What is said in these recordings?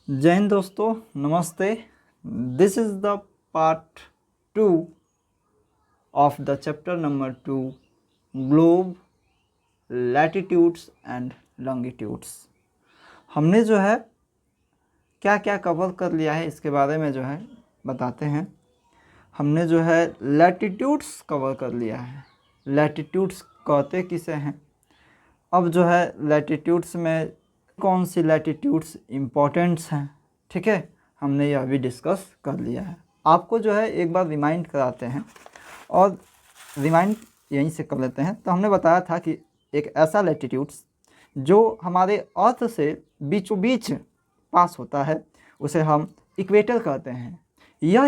जय हिंद दोस्तों, नमस्ते। This is the part 2 of the chapter number 2, globe, latitudes and longitudes. हमने जो है क्या क्या कवर कर लिया है इसके बारे में जो है बताते हैं। हमने जो है लैटिट्यूड्स कवर कर लिया है। लैटिट्यूड्स कहते किसे हैं, अब जो है लैटिट्यूड्स में कौन सी लैटिट्यूड्स इम्पोर्टेंट्स हैं, ठीक है, हमने यह भी डिस्कस कर लिया है। आपको जो है एक बार रिमाइंड कराते हैं और रिमाइंड यहीं से कर लेते हैं। तो हमने बताया था कि एक ऐसा लैटिट्यूड्स जो हमारे अर्थ से बीचों बीच पास होता है उसे हम इक्वेटर कहते हैं। यह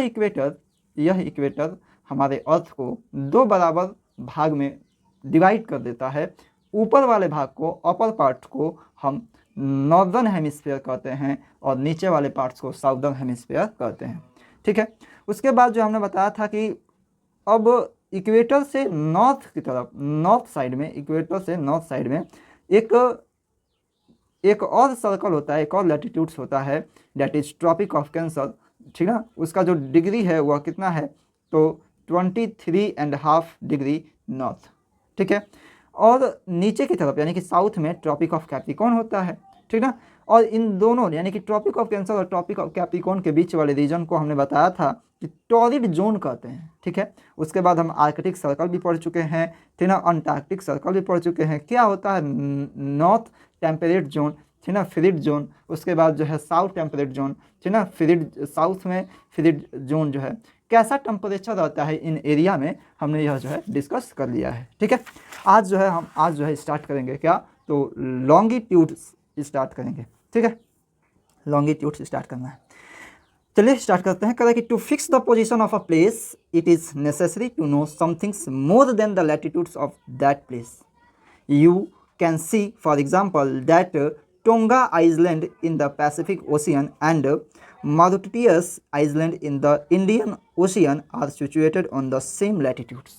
इक्वेटर हमारे अर्थ को दो बराबर भाग में डिवाइड कर देता है। ऊपर वाले भाग को, अपर पार्ट को हम नॉर्दर्न हेमिस्फीयर कहते हैं और नीचे वाले पार्ट्स को साउदर्न हेमिस्फीयर कहते हैं, ठीक है। उसके बाद जो हमने बताया था कि अब इक्वेटर से नॉर्थ की तरफ, नॉर्थ साइड में, इक्वेटर से नॉर्थ साइड में एक और सर्कल होता है, एक और लैटिट्यूड्स होता है, that is tropic of cancer, ठीक ना। उसका जो डिग्री है वह कितना है, तो 23.5 डिग्री नॉर्थ, ठीक है। और नीचे की तरफ यानी कि साउथ में ट्रॉपिक ऑफ कैप्रिकॉर्न होता है, ठीक ना। और इन दोनों यानी कि ट्रॉपिक ऑफ कैंसर और ट्रॉपिक ऑफ कैप्रिकॉर्न के बीच वाले रीजन को हमने बताया था कि टॉरिड जोन कहते हैं, ठीक है। उसके बाद हम आर्कटिक सर्कल भी पढ़ चुके हैं, ठीक ना, अंटार्कटिक सर्कल भी पढ़ चुके हैं। क्या होता है नॉर्थ टेम्परेट जोन, ठीक ना, फ्रिड जोन। उसके बाद जो है साउथ टेम्परेट जोन, ठीक ना, फ्रिड साउथ में फ्रिड जोन जो है कैसा टेम्परेचर रहता है इन एरिया में, हमने यह जो है डिस्कस कर लिया है, ठीक है। आज जो है स्टार्ट करेंगे क्या, तो लॉन्गिट्यूड्स स्टार्ट करेंगे, ठीक है। लॉन्गिट्यूड्स स्टार्ट करना है, चलिए स्टार्ट करते हैं। कहता है कि to fix the position of a place it is necessary to know somethings more than the latitudes of that place. You can see, for example, that Tonga Island in the Pacific Ocean and Mauritius Island in the Indian Ocean are situated on the same latitudes,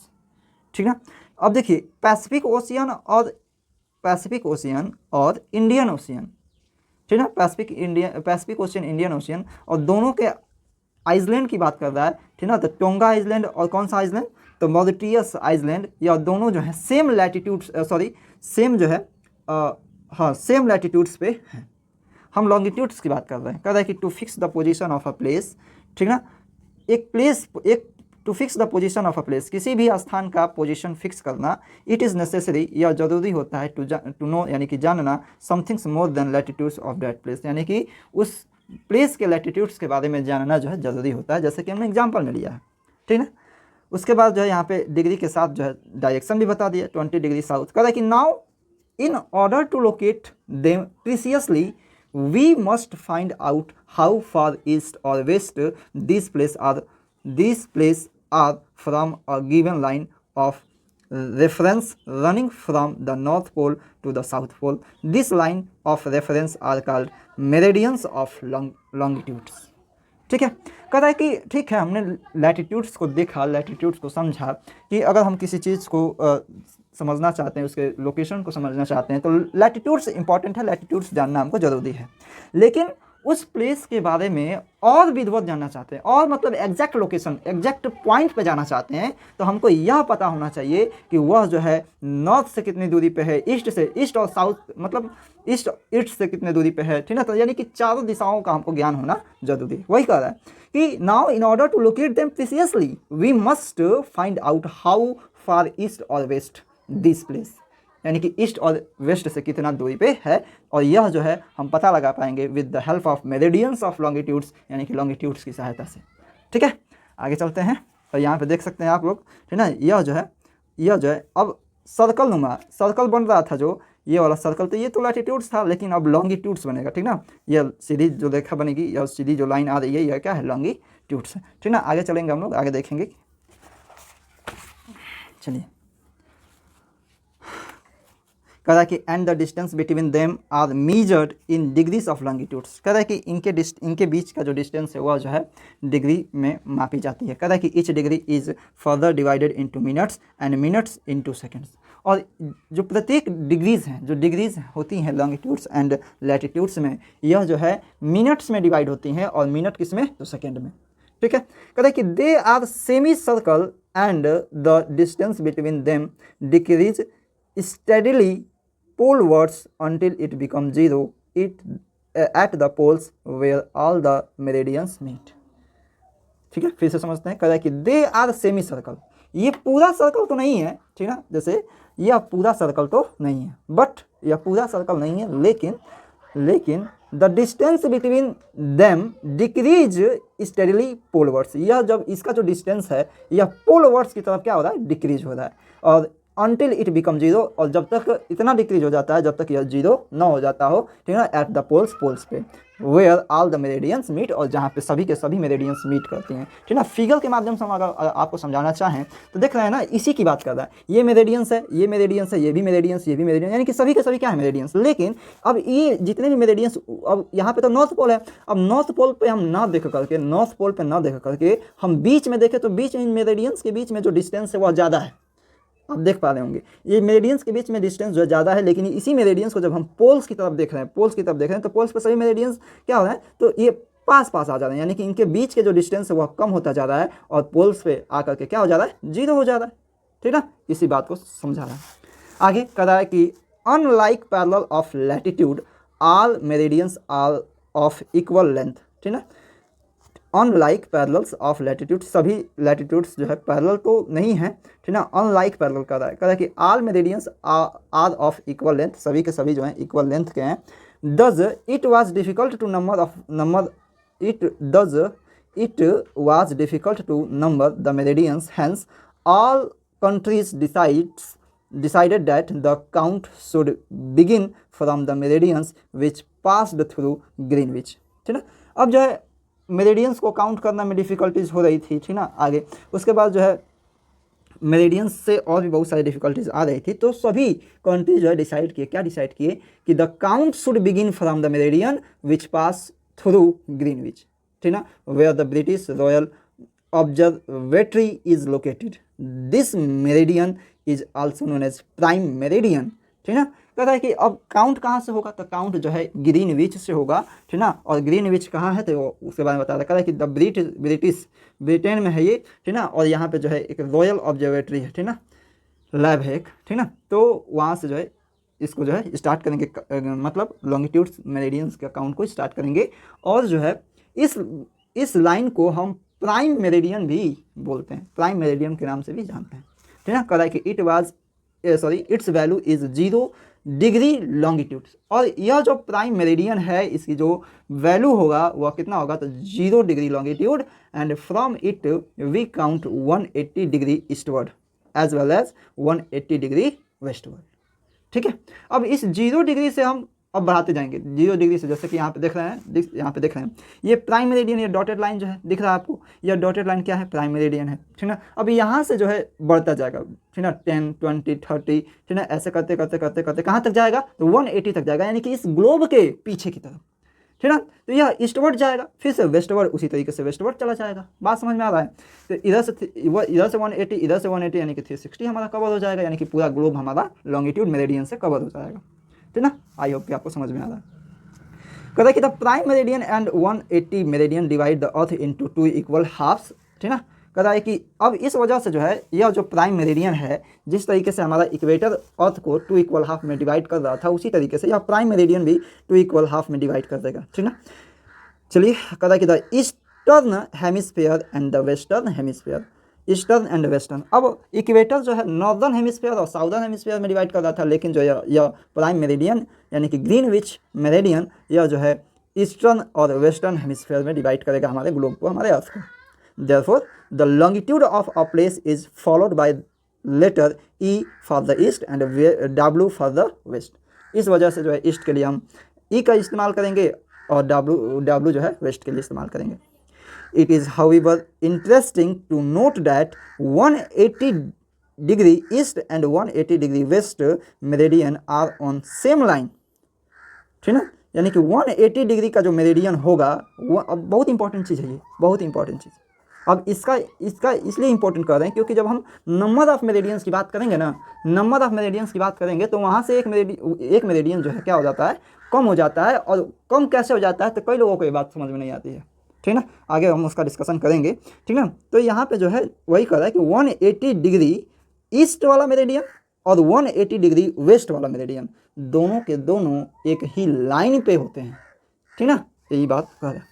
ठीक ना। अब देखिए Pacific ocean और Indian ocean, ठीक ना, Pacific ocean, Indian ocean, और दोनों के आइसलैंड की बात कर रहा है, ठीक ना। तो टोंगा आइसलैंड और कौन सा आइसलैंड, तो मॉरिटियस आइसलैंड, या दोनों जो है सेम लैटिट्यूड्स, सेम जो है सेम लैटिट्यूड्स पे हैं। हम लॉन्गिट्यूड्स की बात कर रहे हैं। कह रहा है कि to fix the position of a place, ठीक ना, to fix the position of a place, किसी भी स्थान का पोजीशन फिक्स करना, इट इज़ नेसेसरी, यह जरूरी होता है, टू नो यानी कि जानना, somethings more than latitudes of that place, यानी कि उस प्लेस के लैटिट्यूड्स के बारे में जानना जो है ज़रूरी होता है, जैसे कि हमने एग्जाम्पल में लिया है, ठीक है। उसके बाद जो है यहाँ पे डिग्री के साथ जो है डायरेक्शन भी बता दिया, 20 डिग्री साउथ। कह रहा है कि now in order to locate them precisely we must find out how far east और west this place are from a given line of reference running from the north pole to the south pole. This line of reference are called meridians of longitudes, ठीक है। कह रहा है कि ठीक है, हमने लैटिट्यूड्स को देखा, लैटिट्यूड्स को समझा कि अगर हम किसी चीज़ को समझना चाहते हैं, उसके लोकेशन को समझना चाहते हैं, तो लैटिट्यूड्स इंपॉर्टेंट है, लैटिट्यूड्स जानना हमको ज़रूरी है। लेकिन उस प्लेस के बारे में और विधिवत जानना चाहते हैं, और मतलब एग्जैक्ट लोकेशन, एग्जैक्ट पॉइंट पे जाना चाहते हैं, तो हमको यह पता होना चाहिए कि वह जो है नॉर्थ से कितनी दूरी पे है, ईस्ट और साउथ, मतलब ईस्ट से कितने दूरी पे है, ठीक है। तो यानी कि चारों दिशाओं का हमको ज्ञान होना जरूरी है। वही कह रहा है कि now in order to locate them precisely we must find out how far east और वेस्ट दिस प्लेस, यानी कि ईस्ट और वेस्ट से कितना दूरी पे है, और यह जो है हम पता लगा पाएंगे with the help of meridians of longitudes, यानी कि लॉन्गिट्यूड्स की सहायता से, ठीक है। आगे चलते हैं, और यहाँ पे देख सकते हैं आप लोग, ठीक है। यह जो है अब सर्कल बन रहा था, जो ये वाला सर्कल, तो ये तो लैटिट्यूड्स था, लेकिन अब लॉन्गिट्यूड्स बनेगा, ठीक ना। यह सीधी जो रेखा बनेगी, यह सीधी जो लाइन आ रही है, यह क्या है, लॉन्गिट्यूड्स है, ठीक ना। आगे चलेंगे हम लोग, आगे देखेंगे, चलिए। कह रहा है कि and the distance between them are measured in degrees of longitudes. कह रहा है कि इनके बीच का जो डिस्टेंस है वह जो है डिग्री में मापी जाती है। कह रहा है कि each degree is further divided into minutes and minutes into seconds, और जो प्रत्येक डिग्रीज़ हैं, जो डिग्रीज़ होती हैं लॉन्गिट्यूड्स एंड लैटिट्यूड्स में, यह जो है मिनट्स में डिवाइड होती हैं, और मिनट किस में, तो सेकेंड में। ठीक है, कहते हैं कि they are semi circle and the distance between them decrease steadily polewards until it becomes zero at the poles where all the meridians meet। ठीक है, फिर से समझते हैं। कह रहा है कि दे आर सेमी सर्कल, ये पूरा सर्कल तो नहीं है, ठीक है, जैसे यह पूरा सर्कल तो नहीं है, बट यह पूरा सर्कल नहीं है, लेकिन the distance between them decrease steadily polewards, यह जब इसका जो डिस्टेंस है यह पोलवर्ड्स की तरफ क्या हो रहा है, डिक्रीज हो रहा है, और until it become जीरो, और जब तक इतना डिक्रीज हो जाता है जब तक यह जीरो ना हो जाता हो, ठीक है ना, एट द पोल्स, पोल्स पे, where all the meridians meet, और जहाँ पे सभी के सभी मेरेडियंस मीट करती हैं। ठीक है ना, फिगर के माध्यम से हम अगर आपको समझाना चाहें तो देख रहे हैं ना, इसी की बात कर रहा है, ये मेरेडियंस है, ये मेरेडियंस है, ये भी मेरेडियंस, ये भी मेरेडियंस, यानी कि सभी के सभी क्या है, मेरेडियंस। लेकिन अब ये जितने भी मेरेडियंस, अब यहाँ पे तो नॉर्थ पोल है, अब नॉर्थ पोल पे हम ना देख करके, नॉर्थ पोल पे ना देख करके हम बीच में देखें तो बीच में मेरेडियंस के बीच में जो डिस्टेंस है वह ज़्यादा है, आप देख पा रहे होंगे, ये मेरेडियंस के बीच में डिस्टेंस जो है ज़्यादा है, लेकिन इसी मेरेडियंस को जब हम पोल्स की तरफ देख रहे हैं, पोल्स की तरफ देख रहे हैं, तो पोल्स पे सभी मेरेडियंस क्या हो रहा है, तो ये पास पास आ जा रहे हैं, यानी कि इनके बीच के जो डिस्टेंस है वह कम होता जा रहा है, और पोल्स पे आकर के क्या हो जा रहा है, जीरो हो जा रहा है। ठीक है ना, इसी बात को समझा रहा है। आगे कह रहा है कि unlike parallel of latitude all meridians are of equal length. ठीक है ना, अनलाइक पैरेलल्स ऑफ लैटिट्यूड, सभी लैटिट्यूड्स जो है पैरेलल तो नहीं है, ठीक है ना, अनलाइक पैरेलल कर रहा है। कह रहा है कि all meridians are of equal length, सभी के सभी जो हैं इक्वल लेंथ के हैं। Does it was difficult to number it was difficult to number the meridians, hence all countries decided that the count should begin from the meridians which passed through Greenwich। ठीक है, अब जो है meridians को count करना में difficulties हो रही थी, ठीक ना, आगे उसके बाद जो है मेरेडियंस से और भी बहुत सारी डिफ़िकल्टीज आ रही थी, तो सभी कंट्रीज जो है डिसाइड किए, क्या डिसाइड किए कि the count should begin from the meridian which pass through Greenwich. ठीक ना, where the British royal observatory is located, this meridian is also known as prime meridian. ठीक है ना, कहता है कि अब काउंट कहाँ से होगा, तो काउंट जो है ग्रीनविच से होगा। ठीक ना, और ग्रीनविच कहाँ है तो उसके बारे में बता रहा है कि द ब्रिटिश ब्रिटेन में है ये। ठीक ना, और यहाँ पे जो है एक रॉयल ऑब्जर्वेटरी है, ठीक ना, लैब है एक, ठीक ना, तो वहाँ से जो है इसको जो है स्टार्ट करेंगे, मतलब लॉन्गिट्यूड्स मेरेडियंस का काउंट को स्टार्ट करेंगे। और जो है इस लाइन को हम प्राइम मेरेडियन भी बोलते हैं, प्राइम मेरेडियन के नाम से भी जानते हैं। ठीक है, कह रहा है कि it's value is 0 degree longitude, और यह जो प्राइम मेरेडियन है इसकी जो वैल्यू होगा वह कितना होगा, तो 0 degree longitude, and from it we count 180 degree eastward as well as 180 degree westward. ठीक है, अब इस 0 डिग्री से हम अब बढ़ाते जाएंगे 0 डिग्री से, जैसे कि यहाँ पे देख रहे हैं, यहाँ पे देख रहे हैं ये प्राइम मेरेडियन, ये डॉटेड लाइन जो है दिख रहा है आपको, यह डॉटेड लाइन क्या है, प्राइम मेरेडियन है। ठीक ना, अब यहाँ से जो है बढ़ता जाएगा, ठीक ना, 10 20 30, ठीक ना, ऐसे करते करते करते करते कहाँ तक जाएगा, तो 180 तक जाएगा, यानी कि इस ग्लोब के पीछे की तरफ। ठीक ना, तो यह ईस्टवर्ड जाएगा, फिर से वेस्टवर्ड, उसी तरीके से वेस्टवर्ड चला जाएगा। बात समझ में आ रहा है, तो इधर से 180, इधर से 180, यानी कि 360 हमारा कवर हो जाएगा, यानी कि पूरा ग्लोब हमारा लॉन्गिट्यूड मेरेडियन से कवर हो जाएगा। ठीक ना, आई होप कि आपको समझ में आ रहा है। कहता है कि the prime meridian and 180 meridian divide the earth into 2 equal halfs. ठीक ना, कहता है कि अब इस वजह से जो है यह जो प्राइम मेरेडियन है, जिस तरीके से हमारा इक्वेटर अर्थ को 2 इक्वल हाफ में डिवाइड कर रहा था, उसी तरीके से यह प्राइम मेरेडियन भी 2 इक्वल हाफ में डिवाइड कर देगा। ठीक ना, चलिए, कहता है कि the eastern hemisphere and the western hemisphere, eastern and western. अब इक्वेटर जो है नॉर्दर्न हेमिस्फीयर और साउदर्न हेमिस्फीयर में डिवाइड कर रहा था, लेकिन जो यह प्राइम मेरेडियन यानी कि ग्रीनविच मेरेडियन, यह जो है ईस्टर्न और वेस्टर्न हेमिस्फीयर में डिवाइड करेगा हमारे ग्लोब को, हमारे अर्थ को। Therefore the longitude of a place is followed by letter E for the east and W for the west. इस वजह से जो है ईस्ट के लिए हम ई का इस्तेमाल करेंगे और W जो है वेस्ट के लिए इस्तेमाल करेंगे। It is however interesting to note that 180 degree east and 180 degree west meridian are on same line। ठीक ना, यानी कि 180 डिग्री का जो मेरेडियन होगा वो अब बहुत इंपॉर्टेंट चीज़ है, ये बहुत इंपॉर्टेंट चीज़। अब इसका इसलिए इंपॉर्टेंट कर रहे हैं क्योंकि जब हम नंबर ऑफ मेरिडियंस की बात करेंगे ना, नंबर ऑफ मेरिडियंस की बात करेंगे तो वहाँ से एक मेरिडियन जो है क्या हो जाता है, कम हो जाता है। और कम कैसे हो जाता है तो कई लोगों को ये बात समझ में नहीं आती है, ठीक ना। आगे हम उसका डिस्कशन करेंगे, ठीक ना। तो यहाँ पे जो है वही कर रहा है कि 180 डिग्री ईस्ट वाला मेरिडियन और 180 डिग्री वेस्ट वाला मेरिडियन दोनों के दोनों एक ही लाइन पे होते हैं, ठीक ना। यही बात कर रहा है।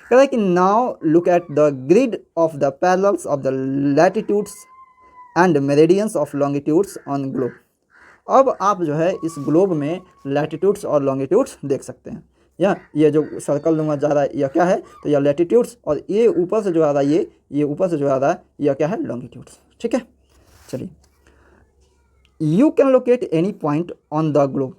कह रहा है कि now look at the grid of the parallels of the latitudes and meridians of longitudes on globe. अब आप जो है इस ग्लोब में लैटिट्यूड्स और लॉन्गिट्यूड्स देख सकते हैं। या ये जो सर्कल नुमा जा रहा है यह क्या है, तो यह लैटिट्यूड्स, और ये ऊपर से जो आ रहा है ये ऊपर से जो आ रहा है यह क्या है, लॉन्गिट्यूड्स, ठीक है। चलिए, you can locate any point on the globe,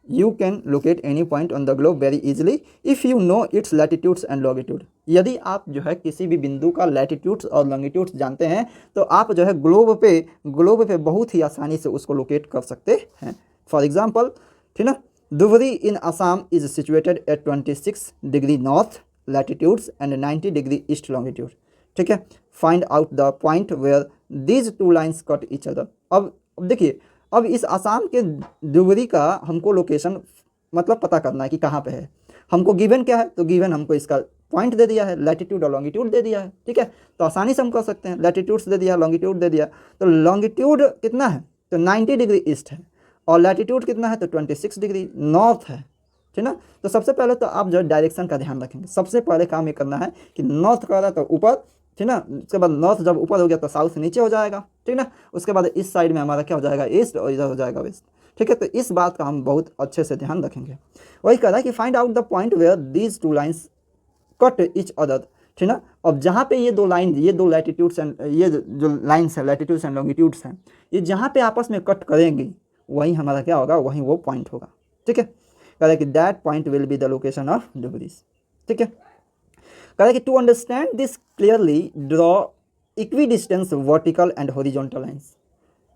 you can locate any point on the globe very easily if you know its latitudes and longitude। यदि आप जो है किसी भी बिंदु का लैटिट्यूड्स और लॉन्गिट्यूड्स जानते हैं तो आप जो है ग्लोब पे बहुत ही आसानी से उसको लोकेट कर सकते हैं। फॉर एग्जांपल, ठीक ना, Dhubri in Assam is situated at 26 degree north latitudes and 90 degree east longitude, ठीक है। Find out the point where these two lines cut each other. अब देखिए, अब इस आसाम के धुबरी का हमको लोकेशन मतलब पता करना है कि कहाँ पे है। हमको गिवन क्या है, तो गिवन हमको इसका पॉइंट दे दिया है, लैटिट्यूड और लॉन्गिट्यूड दे दिया है, ठीक है। तो आसानी से हम कर सकते हैं, लैटिट्यूड्स दे दिया, लॉन्गिट्यूड दे दिया। तो लॉन्गिट्यूड कितना है, तो 90 डिग्री ईस्ट है, और लैटिट्यूड कितना है, तो 26 डिग्री नॉर्थ है, ठीक ना। तो सबसे पहले तो आप जो डायरेक्शन का ध्यान रखेंगे। सबसे पहले काम ये करना है कि नॉर्थ कर रहा है तो ऊपर, ठीक ना। उसके बाद नॉर्थ जब ऊपर हो गया तो साउथ नीचे हो जाएगा, ठीक ना। उसके बाद इस साइड में हमारा क्या हो जाएगा, ईस्ट, और इधर हो जाएगा वेस्ट, ठीक है। तो इस बात का हम बहुत अच्छे से ध्यान रखेंगे। वही कह रहा है कि find out the point where these two lines cut each other, ठीक ना। अब जहाँ पे ये दो लाइन, ये दो लैटिट्यूड्स एंड ये जो लाइन्स है लैटिट्यूड्स एंड लॉन्गिट्यूड्स हैं, ये जहाँ पे आपस में कट करेंगी वहीं हमारा क्या होगा, वहीं वो पॉइंट होगा, ठीक है। कह रहा है कि that point will be the location of Dhubri's, ठीक है। कह रहा है कि to understand this clearly draw equidistance vertical and horizontal lines,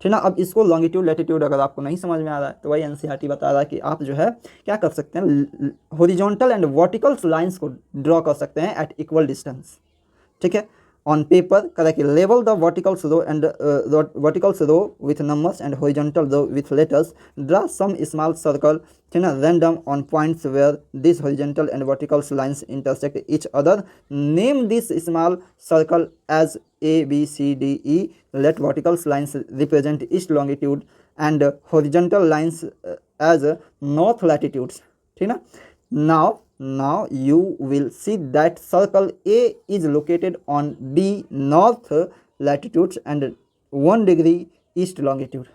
ठीक ना। अब इसको लॉन्गिट्यूड लैटिट्यूड अगर आपको नहीं समझ में आ रहा है तो वही एनसीईआरटी बता रहा है कि आप जो है क्या कर सकते हैं, हॉरिजॉन्टल एंड वर्टिकल लाइंस को ड्रॉ कर सकते हैं एट इक्वल डिस्टेंस, ठीक है। ऑन पेपर कह कि level the verticals row and verticals row with numbers and horizontal row with letters, draw some small circle, ठीक ना, random on points where this horizontal and verticals lines intersect each other, name this small circle as ABCDE, let vertical lines represent east longitude and horizontal lines as north latitudes, ठीक ना। Now you will see that circle A is located on B north latitudes and 1 degree east longitude,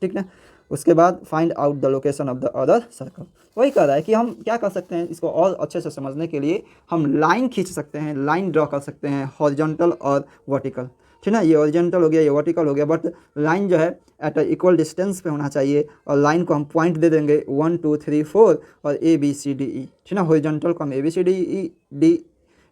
ठीक ना। उसके बाद find out the location of the other circle. वही कह रहा है कि हम क्या कर सकते हैं, इसको और अच्छे से समझने के लिए हम लाइन खींच सकते हैं, लाइन ड्रॉ कर सकते हैं हॉरिजॉन्टल और वर्टिकल, ठीक ना। ये हॉरिजॉन्टल हो गया, ये वर्टिकल हो गया, बट लाइन जो है एट इक्वल डिस्टेंस पे होना चाहिए। और लाइन को हम पॉइंट दे देंगे 1 2 3 4 और ABCDE, ठीक ना। हॉरिजॉन्टल को हम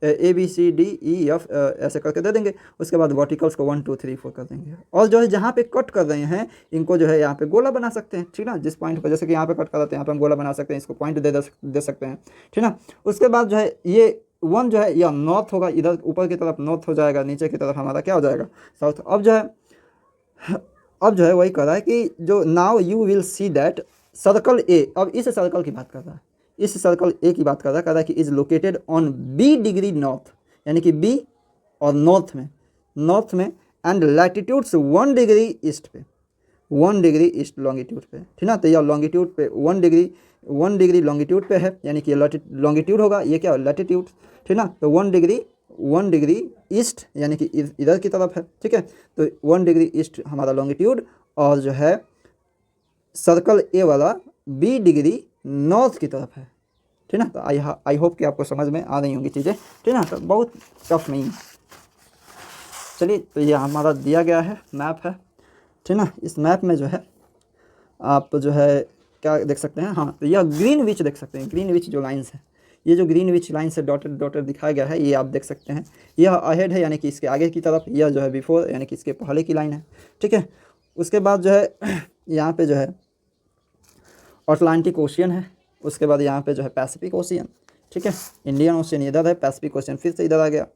ABCDEF ऐसे करके दे देंगे। उसके बाद वर्टिकल्स को 1 2 3 4 कर देंगे। और जो है जहाँ पे कट कर रहे हैं इनको जो है यहाँ पे गोला बना सकते हैं, ठीक ना। जिस पॉइंट को जैसे कि यहाँ पे कट कर देते हैं, यहाँ पे हम गोला बना सकते हैं, इसको पॉइंट दे सकते हैं, ठीक ना। उसके बाद जो है ये 1 जो है यह नॉर्थ होगा, इधर ऊपर की तरफ नॉर्थ हो जाएगा, नीचे की तरफ हमारा क्या हो जाएगा, साउथ। अब जो है वही कर रहा है कि जो now you will see that circle A, अब इस सर्कल की बात कर रहा है, इस सर्कल ए की बात कर रहा है। कह रहा है कि is located on B degree north, यानी कि B और नॉर्थ में एंड लैटिट्यूड्स 1 डिग्री ईस्ट पे, 1 डिग्री ईस्ट लॉन्गिट्यूड पे, ठीक ना। तो यह लॉन्गिट्यूड पे 1 डिग्री लॉन्गिट्यूड पे है, यानी कि लॉन्गिट्यूड होगा, ये क्या लैटिट्यूड, ठीक ना। तो 1 डिग्री ईस्ट यानी कि इधर की तरफ है, ठीक है। तो 1 डिग्री ईस्ट हमारा लॉन्गिट्यूड, और जो है सर्कल ए वाला B डिग्री नॉर्थ की तरफ है, ठीक ना। तो आई होप कि आपको समझ में आ रही होंगी चीज़ें, ठीक ना। तो बहुत टफ नहीं है। चलिए, तो ये हमारा दिया गया है मैप है, ठीक ना। इस मैप में जो है आप जो है क्या देख सकते हैं, हाँ, तो यह ग्रीनविच देख सकते हैं। ग्रीनविच जो लाइन्स है, ये जो ग्रीनविच लाइन से डॉटेड दिखाया गया है, ये आप देख सकते हैं। यह अहेड है यानी कि इसके आगे की तरफ, यह जो है बिफोर यानी कि इसके पहले की लाइन है, ठीक है। उसके बाद जो है यहाँ पे जो है अटलांटिक ओशियन है। उसके बाद यहाँ पे जो है पैसिफिक ओशियन, ठीक है। इंडियन ओशियन इधर है, पैसिफिक ओशियन फिर से इधर आ गया,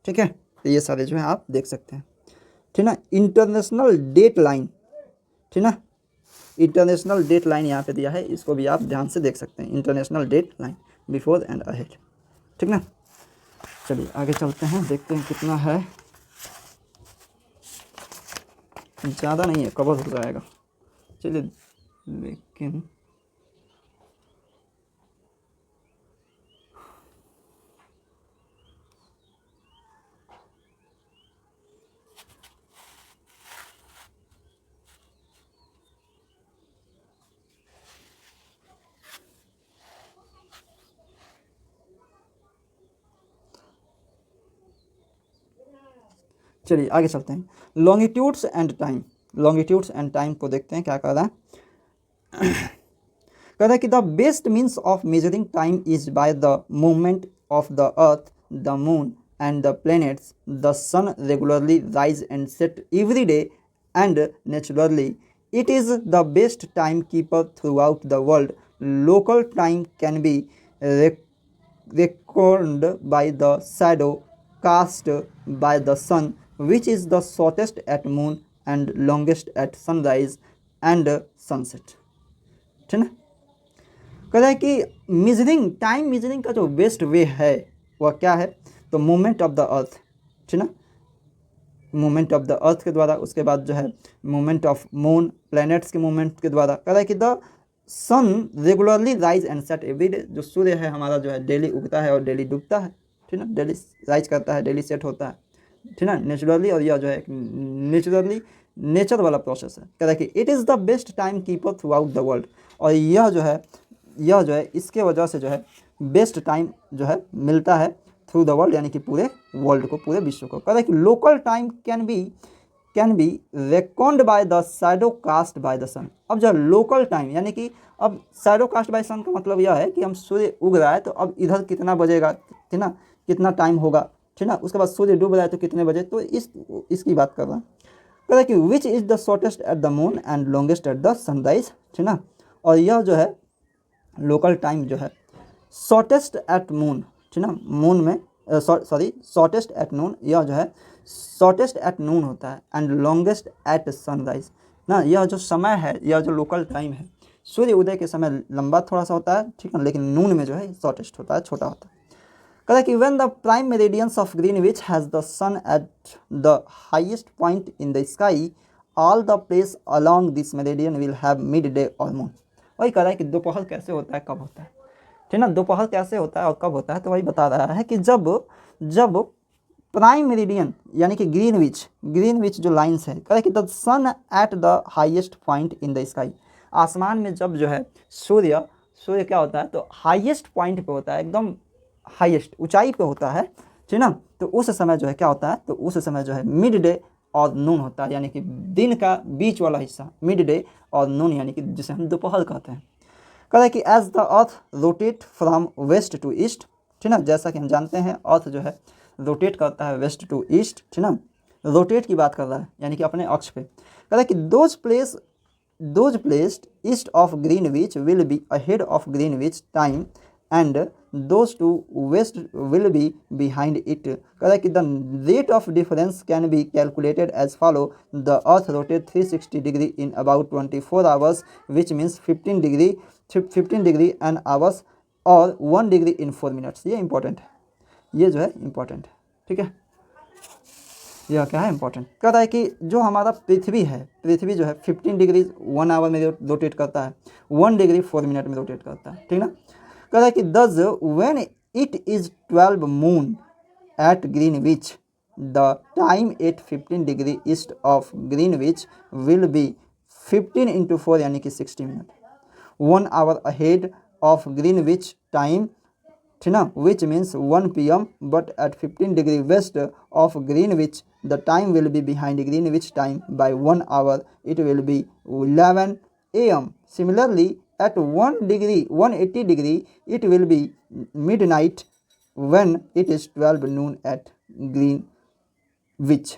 ठीक है। तो ये सारे जो है आप देख सकते हैं, ठीक ना। इंटरनेशनल डेट लाइन, ठीक ना, इंटरनेशनल डेट लाइन यहाँ पे दिया है, इसको भी आप ध्यान से देख सकते हैं, international date line before and ahead, ठीक ना। चलिए आगे चलते हैं, देखते हैं कितना है, ज़्यादा नहीं है, कवर हो जाएगा। चलिए लेकिन चलिए आगे चलते हैं, longitudes and time, longitudes and time को देखते हैं क्या कह रहा है। कह रहा है कि the best means of measuring time is by the movement of the earth, the moon and the planets, the sun regularly rise and set every day and naturally it is the best time keeper throughout the world, local time can be reckoned by the shadow cast by the sun, which is the shortest at moon and longest at sunrise and sunset, ठीक है। कहता है कि measuring time, measuring का जो best way है वह क्या है, तो मूवमेंट ऑफ द अर्थ, ठीक ना, मूवमेंट ऑफ द अर्थ के द्वारा, उसके बाद जो है मूवमेंट ऑफ मून, प्लैनेट्स के मूवमेंट के द्वारा। कह रहा है कि the sun regularly rise and set every day, जो सूर्य है हमारा जो है डेली उगता है और डेली डूबता है, ठीक ना, डेली राइज करता है, डेली सेट होता है, ठीक ना, नेचुरली, और यह जो है नेचुरली नेचर वाला प्रोसेस है। कह रहा है कि it is the best time keeper throughout the world, और यह जो है इसके वजह से जो है बेस्ट टाइम जो है मिलता है थ्रू द वर्ल्ड, यानी कि पूरे वर्ल्ड को, पूरे विश्व को। कह रहा है कि local time can be record by the shadow cast by the sun. अब जो लोकल टाइम, यानी कि अब शैडो कास्ट बाय सन का मतलब यह है कि हम सूर्य उग रहा है तो अब इधर कितना बजेगा, ठीक ना, कितना टाइम होगा, ठीक ना, उसके बाद सूर्य डूब रहा है तो कितने बजे, तो इसकी बात कर रहा है। कह रहा है कि which is the shortest at the moon and longest at the sunrise, ठीक ना, और यह जो है लोकल टाइम जो है शॉर्टेस्ट एट मून, ठीक ना, मून में शॉर्टेस्ट एट नून, यह जो है शॉर्टेस्ट एट नून होता है, एंड लॉन्गेस्ट एट सनराइज ना, यह जो समय है, यह जो लोकल टाइम है, सूर्य उदय के समय लंबा थोड़ा सा होता है, ठीक है, लेकिन नून में जो है शॉर्टेस्ट होता है, छोटा होता है। कहता है कि when the prime meridians of Greenwich has the sun at the highest point in the sky, all the place along this meridian will have mid day or noon. वही कह रहा है कि दोपहर कैसे होता है, कब होता है, ठीक ना, दोपहर कैसे होता है और कब होता है, तो वही बता रहा है कि जब प्राइम मेरिडियन यानी कि ग्रीनविच जो लाइन्स है, कह रहा है कि the sun at the highest point in the sky, आसमान में जब जो है सूर्य क्या होता है, तो हाईएस्ट पॉइंट पे होता है, एकदम हाईएस्ट ऊंचाई पे होता है, ठीक ना, तो उस समय जो है क्या होता है, तो उस समय जो है मिड डे और नून होता है, यानी कि दिन का बीच वाला हिस्सा मिड डे, और नून यानी कि जिसे हम दोपहर कहते हैं। कहता है कि as the earth rotate from west to east, ठीक ना, जैसा कि हम जानते हैं अर्थ जो है रोटेट करता है वेस्ट टू ईस्ट, ठीक ना, रोटेट की बात कर रहा है, यानी कि अपने अक्ष पे। कहता है कि those placed east of Greenwich will be ahead of Greenwich time and those to west will be behind it. कहता है कि the rate of difference can be calculated as follow, the earth rotate 360 degree in about 24 hours, which means 15 degree an hours और 1 degree in 4 minutes. ये important है, ये जो है important है, ठीक है, यह क्या है इंपॉर्टेंट। कहता है कि जो हमारा पृथ्वी है, पृथ्वी जो है 15 डिग्री 1 आवर में रोटेट करता है, 1 डिग्री 4 मिनट में रोटेट करता है, ठीक ना। कहता है कि thus when it is 12 noon at Greenwich, the time at 15 degree east of Greenwich will be 15 into 4 यानी कि 60 minute, 1 hour ahead of Greenwich time, ठीक ना, which means 1 PM, but at 15 degree west of Greenwich the time will be behind Greenwich time by 1 hour, it will be 11 AM। Similarly at 180 degree it will be midnight when it is 12 noon at Greenwich,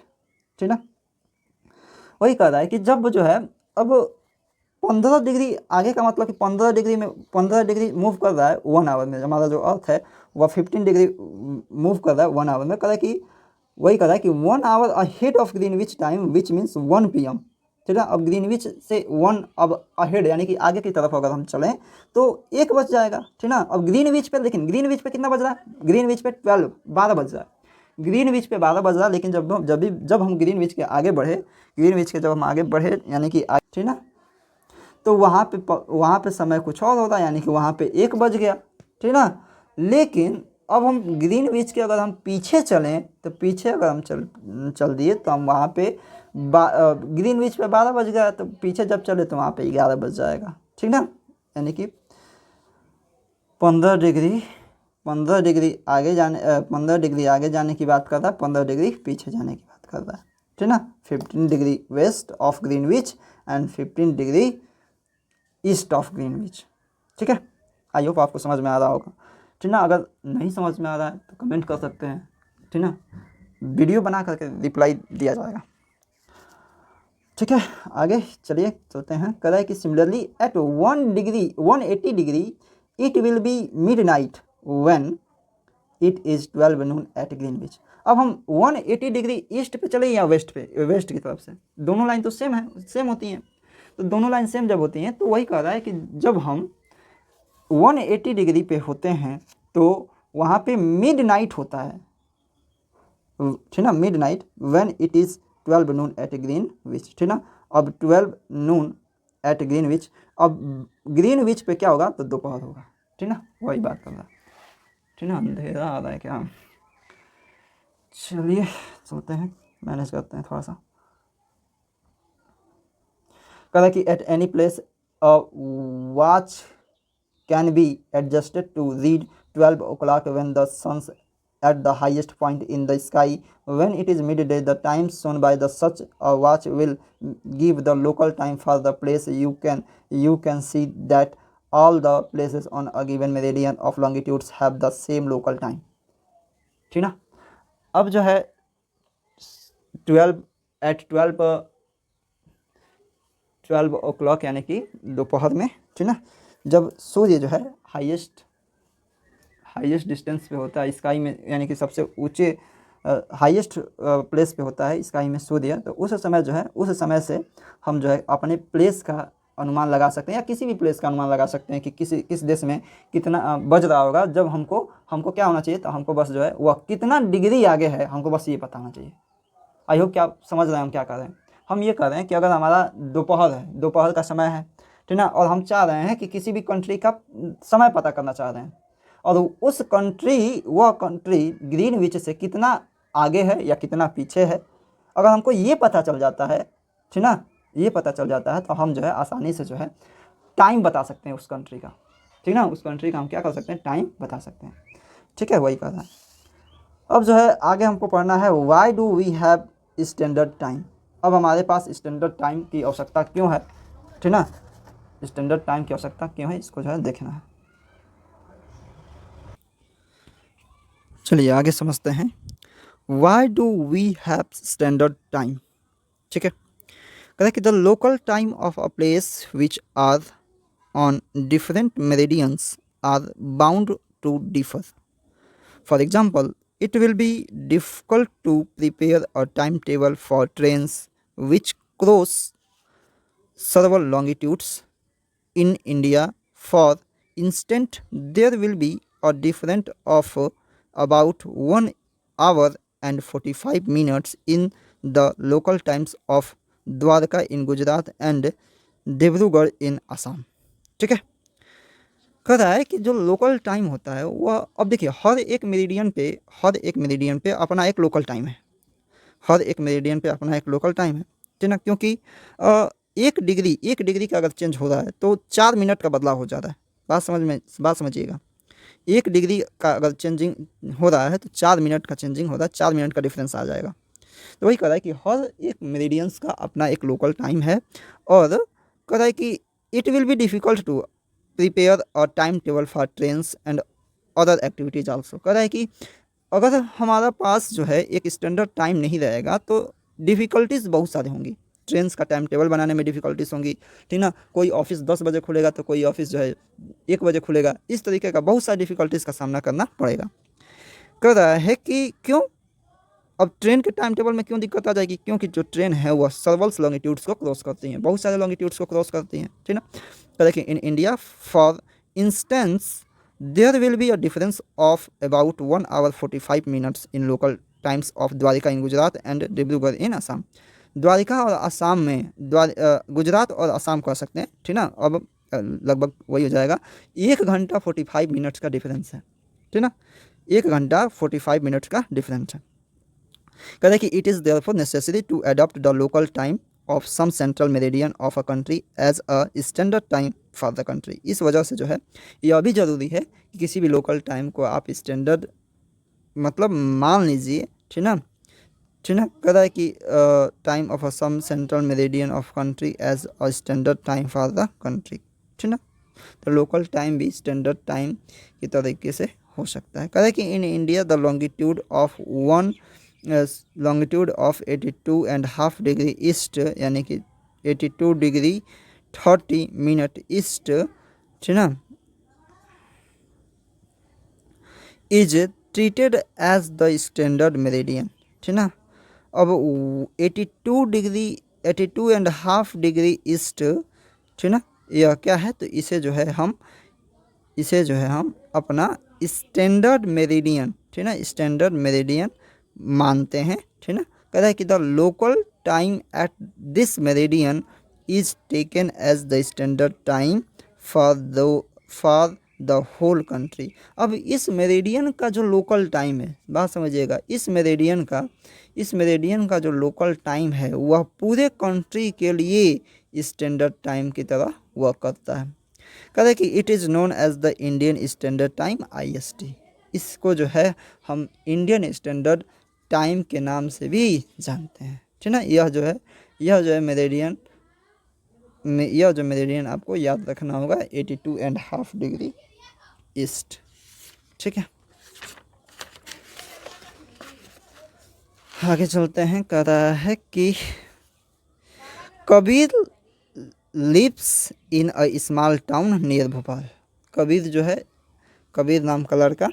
ठीक ना। वही कह रहा है कि जब जो है अब 15 डिग्री आगे का मतलब कि 15 डिग्री मूव कर रहा है 1 आवर में, हमारा जो अर्थ है वह 15 डिग्री मूव कर रहा है 1 आवर में। कह रहा है कि वही कह रहा है कि 1 hour ahead of Greenwich time which means 1 PM, ठीक है। अब ग्रीनविच से 1 अब अहेड यानी कि आगे की तरफ अगर हम चलें तो 1 बज जाएगा, ठीक ना। अब ग्रीनविच पे लेकिन ग्रीनविच पे कितना बज रहा है, ग्रीनविच पे 12 बज रहा है, ग्रीनविच पे 12 बज रहा है। लेकिन जब हम ग्रीनविच के आगे बढ़े, ग्रीनविच के जब हम आगे बढ़े यानी कि ठीक ना, तो वहाँ पे समय कुछ और होता, यानी कि वहाँ पे 1 बज गया, ठीक ना। लेकिन अब हम ग्रीनविच के अगर हम पीछे चलें तो पीछे अगर हम चल दिए तो हम वहाँ पे ग्रीनविच पे 12 बज गया, तो पीछे जब चले तो वहाँ पे 11 बज जाएगा, ठीक ना। यानी कि 15 डिग्री आगे जाने 15 डिग्री आगे जाने की बात कर रहा है, 15 डिग्री पीछे जाने की बात कर रहा है, ठीक ना। 15 degree west of Greenwich and 15 degree east of Greenwich, ठीक है। आई होप आपको समझ में आ रहा होगा, ठीक ना। अगर नहीं समझ में आ रहा है तो कमेंट कर सकते हैं, ठीक ना, वीडियो बना करके रिप्लाई दिया जाएगा, ठीक है। आगे चलिए चलते हैं। कह रहा है कि similarly at 180 degree it will be midnight when it is 12 noon at Greenwich. अब हम 180 डिग्री ईस्ट पे चले या वेस्ट पे, वेस्ट की तरफ से, दोनों लाइन तो सेम होती हैं, तो दोनों लाइन सेम जब होती हैं तो वही कह रहा है कि जब हम 180 डिग्री पे होते हैं तो वहाँ पे मिडनाइट होता है, ठीक ना, midnight when it is 12 noon at Greenwich, ठीक ना। अब 12 नून एट ग्रीनविच, अब ग्रीनविच पे क्या होगा तो दोपहर होगा, ठीक ना, वही बात कर रहा है, ठीक ना। अंधेरा आ रहा है क्या, चलिए चलते हैं, मैनेज करते हैं थोड़ा सा। कह रहा है कि at any place a watch can be adjusted to read 12 o'clock when the sun's at the highest point in the sky. When it is midday, the time shown by the such a watch will give the local time for the place. You can see that all the places on a given meridian of longitudes have the same local time, ठीक ना। अब जो है 12 o'clock यानी कि दोपहर में, ठीक ना, जब सूर्य जो है हाईएस्ट डिस्टेंस पे होता है स्काई में, यानी कि सबसे ऊंचे हाईएस्ट प्लेस पे होता है स्काई में सूर्य, तो उस समय जो है, उस समय से हम जो है अपने प्लेस का अनुमान लगा सकते हैं, या किसी भी प्लेस का अनुमान लगा सकते हैं कि किस देश में कितना बज रहा होगा। जब हमको क्या होना चाहिए, तो हमको बस जो है वह कितना डिग्री आगे है हमको बस ये पता होना चाहिए। आई होप क्या आप समझ रहे हैं हम क्या कर रहे हैं। हम ये कर रहे हैं कि अगर हमारा दोपहर का समय है, ठीक ना, और हम चाह रहे हैं कि किसी भी कंट्री का समय पता करना चाह रहे हैं, और वह कंट्री ग्रीनविच से कितना आगे है या कितना पीछे है, अगर हमको ये पता चल जाता है, ठीक ना, ये पता चल जाता है, तो हम जो है आसानी से जो है टाइम बता सकते हैं उस कंट्री का, ठीक ना, उस कंट्री का हम क्या कर सकते हैं, टाइम बता सकते हैं, ठीक है, वही कर रहा है। अब जो है आगे हमको पढ़ना है why do we have standard time. अब हमारे पास स्टैंडर्ड टाइम की आवश्यकता क्यों है, ठीक ना, स्टैंडर्ड टाइम की आवश्यकता क्यों है, इसको जो है देखना है। चलिए आगे समझते हैं। Why do we have standard time, ठीक है। कहते हैं कि the local time of a place which are on different meridians are bound to differ. For example, it will be difficult to prepare a timetable for trains which cross several longitudes in India. For instance, there will be a difference of about 1 hour and 45 minutes in the local times of Dwarka in Gujarat and Dibrugarh in Assam, ठीक है। कह रहा है कि जो local time होता है वह, अब देखिए हर एक मेरिडियन पे अपना एक लोकल टाइम है, हर एक मेरिडियन पे अपना एक लोकल टाइम है, ठीक ना, क्योंकि 1 डिग्री का अगर चेंज हो रहा है तो 4 मिनट का बदलाव हो जाता है। बात समझिएगा, 1 डिग्री का अगर चेंजिंग हो रहा है तो 4 मिनट का चेंजिंग हो रहा है, 4 मिनट का डिफरेंस आ जाएगा। तो वही कह रहा है कि हर एक मेरिडियंस का अपना एक लोकल टाइम है, और कह रहा है कि it will be difficult to prepare a time table for trains and other activities also. कह रहा है कि अगर हमारा पास जो है एक स्टैंडर्ड टाइम नहीं रहेगा तो डिफ़िकल्टीज़ बहुत सारी होंगी, ट्रेन्स का टाइम टेबल बनाने में डिफ़िकल्टीज़ होंगी, ठीक ना, कोई ऑफिस 10 बजे खुलेगा तो कोई ऑफिस जो है 1 बजे खुलेगा, इस तरीके का बहुत सारी डिफ़िकल्टीज़ का सामना करना पड़ेगा। कह रहा है कि क्यों, अब ट्रेन के टाइम टेबल में क्यों दिक्कत आ जाएगी, क्योंकि जो ट्रेन है वह सर्वल्स लॉन्गिट्यूड्स को क्रॉस करती हैं, बहुत सारे लॉन्गिट्यूड्स को क्रॉस करती हैं, ठीक ना। तो देखिए in India for instance there will be a difference of about 1 hour 45 minutes in local times of Dwarka in Gujarat and Dibrugarh in Assam. Dwarka और असम में गुजरात और असम कह सकते हैं, ठीक ना। अब लगभग वही हो जाएगा, 1 घंटा 45 मिनट्स का डिफरेंस है, ठीक ना, 1 घंटा 45 मिनट्स का डिफरेंस है। कहते हैं कि it is therefore necessary to adopt the local time of some central meridian of a country as a standard time for the country. इस वजह से जो है यह भी ज़रूरी है कि किसी भी लोकल टाइम को आप स्टैंडर्ड मतलब मान लीजिए, ठीक ना, ठीक ना। कह रहा है कि time of a some central meridian of country as a standard time for the country, ठीक ना। तो लोकल टाइम भी स्टैंडर्ड टाइम की तरीके से हो सकता है। कह रहा है कि in India the longitude of 82.5 degree east यानी कि 82 डिग्री 30 मिनट ईस्ट, ठीक ना, is treated as the standard meridian, ठीक ना। अब 82.5 डिग्री ईस्ट, ठीक ना, यह क्या है, तो इसे जो है हम अपना स्टैंडर्ड मेरिडियन, ठीक ना, स्टैंडर्ड मेरिडियन मानते हैं, ठीक ना। कहता है कि the local time at this meridian is taken as the standard time for the whole country. अब इस मेरिडियन का जो लोकल टाइम है, बात समझिएगा, इस मेरिडियन का जो लोकल टाइम है वह पूरे कंट्री के लिए स्टैंडर्ड टाइम की तरह वर्क करता है। कहते हैं कि it is known as the Indian standard time IST। इसको जो है हम इंडियन स्टैंडर्ड टाइम के नाम से भी जानते हैं, ठीक ना। यह जो है मेरिडियन आपको याद रखना होगा, 82.5 डिग्री ईस्ट, ठीक है। आगे चलते हैं। कह रहा है कि Kabir lives in a small town near Bhopal. Kabir जो है, कबीर नाम का लड़का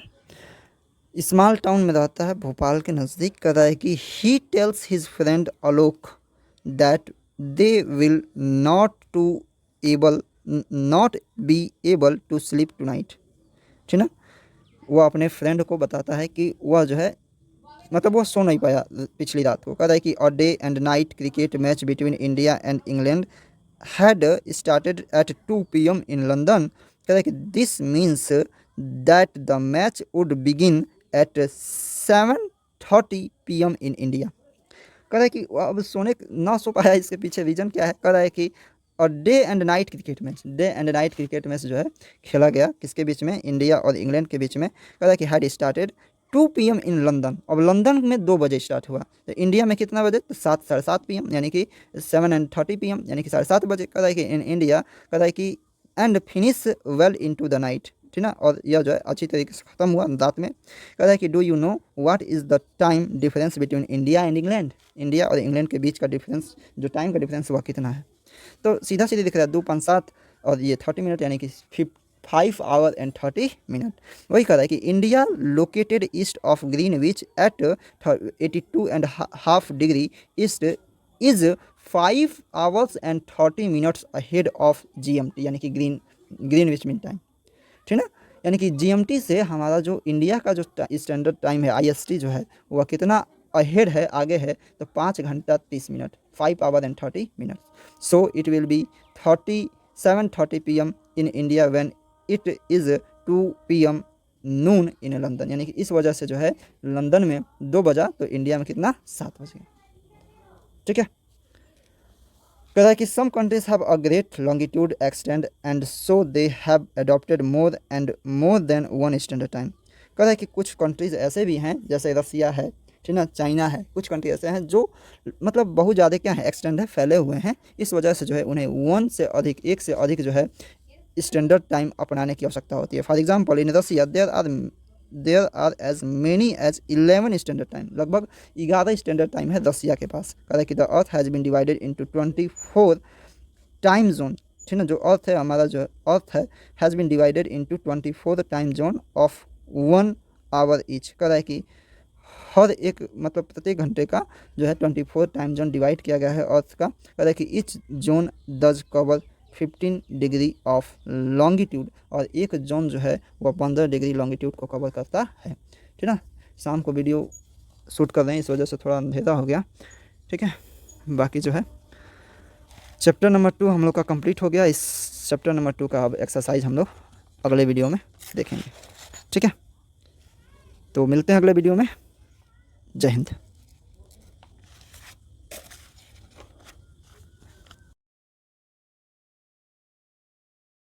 स्मॉल टाउन में रहता है, भोपाल के नज़दीक। कह रहा है कि he tells his friend Alok that they will not be able to sleep tonight, ठीक ना। वह अपने फ्रेंड को बताता है कि वह जो है मतलब वो सो नहीं पाया पिछली रात को। कह रहा है कि a day and night cricket match between India and England had started at 2 p.m. in London. कह रहा है कि this means that the match would begin at 7:30 p.m. in India. कह रहा है कि अब सोने ना सो पाया, इसके पीछे रीजन क्या है। कह रहा है कि और day and night cricket match जो है खेला गया किसके बीच में, इंडिया और इंग्लैंड के बीच में। कह रहा है कि had started 2 PM in London. अब लंदन में 2 बजे स्टार्ट हुआ, तो इंडिया में कितना बजे, तो 7:30 PM यानी कि 7:30 PM यानी कि 7:30 बजे। कह रहा है कि इन इंडिया, कह रहा है कि and finish well into the night, ठीक ना, और यह जो है अच्छी तरीके से ख़त्म हुआ रात में। कह रहा है कि do you know what is the time difference between India and England. India और इंग्लैंड के बीच का डिफरेंस, जो टाइम का डिफरेंस वह कितना है। तो सीधा सीधे दिख रहा है 2 5 7 और ये 30 मिनट यानी कि 5 hour and 30 minute। वही कह रहा है कि India located east of Greenwich at 82.5 degree east is 5 hours and 30 minutes ahead of GMT यानी कि ग्रीनविच मीन टाइम, ठीक ना। यानी कि GMT से हमारा जो इंडिया का जो स्टैंडर्ड टाइम है IST जो है वह कितना अहेड है, आगे है, तो 5 घंटा 30 minute, 5 hour and 30 minutes। So it will B 7:30 PM in India when it is 2 PM Noon in London. यानी कि इस वजह से जो है लंदन में 2 बजा, तो इंडिया में कितना, 7 बजे, ठीक है। कह रहा है कि some countries have a great longitude extend and so they have adopted more than one standard time. कह रहा है कि कुछ कंट्रीज ऐसे भी हैं जैसे रसिया है, ठीक ना, चाइना है, कुछ कंट्री ऐसे हैं जो मतलब बहुत ज़्यादा क्या है, एक्सटेंड है, फैले हुए हैं। इस वजह से जो है उन्हें एक से अधिक जो है स्टैंडर्ड टाइम अपनाने की आवश्यकता होती है। For example in Russia there are as many as 11 standard time. लगभग 11 स्टैंडर्ड टाइम है रसिया के पास। कह रहा है कि the earth has been divided into 24 time zone, ठीक ना। जो अर्थ है, हमारा जो अर्थ है, has been divided into 24 time zone of 1 hour each. कह रहा है कि हर एक मतलब प्रत्येक घंटे का जो है 24 टाइम जोन डिवाइड किया गया है अर्थ का। कह रहा है कि each zone does cover 15 degree of longitude, और एक जोन जो है वह 15 डिग्री लॉन्गिट्यूड को कवर करता है। ठीक है, शाम को वीडियो शूट कर रहे हैं, इस वजह से थोड़ा अंधेरा हो गया। ठीक है, बाकी जो है चैप्टर नंबर 2 हम लोग का कंप्लीट हो गया। इस चैप्टर नंबर 2 का अब एक्सरसाइज हम लोग अगले वीडियो में देखेंगे। ठीक है, तो मिलते हैं अगले वीडियो में। जय हिंद।